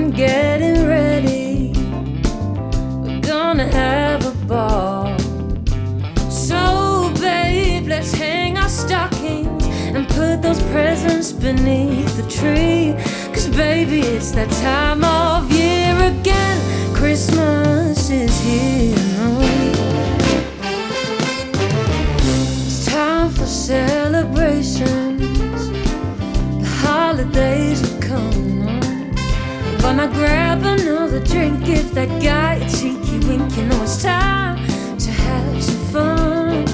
I'm getting ready. We're gonna have a ball. So babe, let's hang our stockings and put those presents beneath the tree. 'Cause baby, it's that time of year again. Christmas is here. It's time for celebrations. The holidays have come on. Gonna grab another drink if that guy a cheeky wink. You know it's time to have some fun.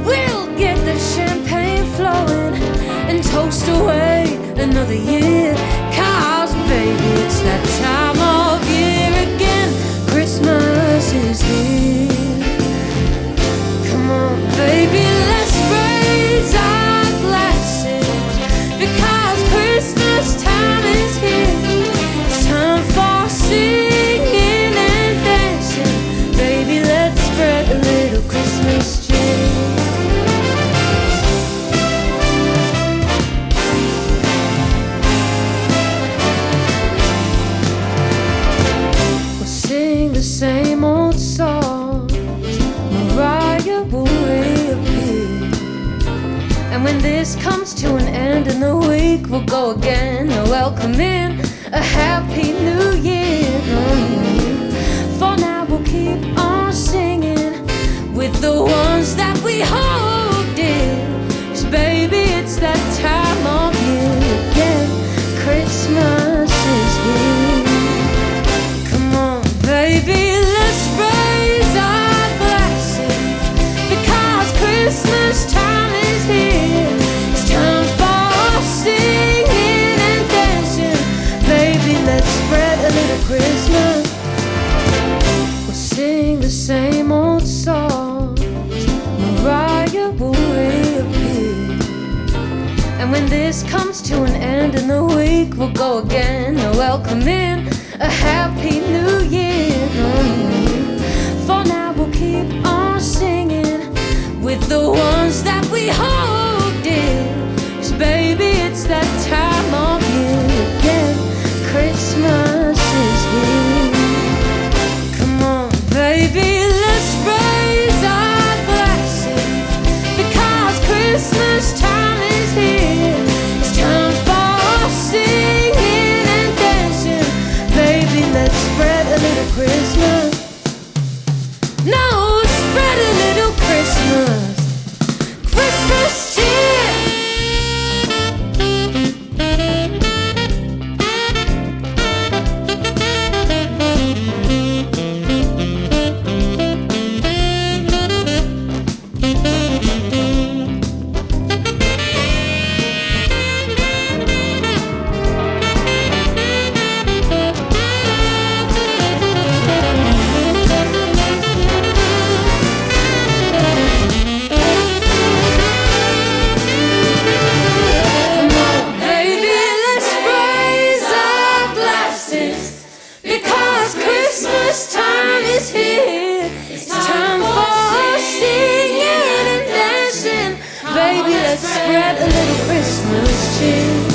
We'll get the champagne flowing and toast away another year. 'Cause baby, it's that time of year again. Christmas is here. Come on, baby, let's raise our glasses, because Christmas time is here. It's time for singing and dancing. Baby, let's spread a little Christmas cheer. We'll sing the same old songs. Mariah will reappear. And when this comes to an end in the week, we'll go again, welcome in a happy new year. For now we'll keep on singing with the ones that we hold dear. 'Cause baby, it's that time of year again. Christmas is here. Come on, baby, let's raise our glasses, because Christmas time is here. It's time for singing and dancing. Baby, let's spread a little Christmas. We'll sing the same old songs. Mariah will reappear. And when this comes to an end in the week, we'll go again, welcome in a happy new year. For now we'll keep on singing with the ones that we hold dear. 'Cause baby, it's that time of year again. Christmas is here. Come on, baby, let's raise our glasses, because Christmas time is here. It's time for singing and dancing. Baby, let's spread a little Christmas. No, spread a little Christmas. Christmas cheer. Christmas time is here. It's time for singing and dancing. Baby, let's spread a little Christmas cheer.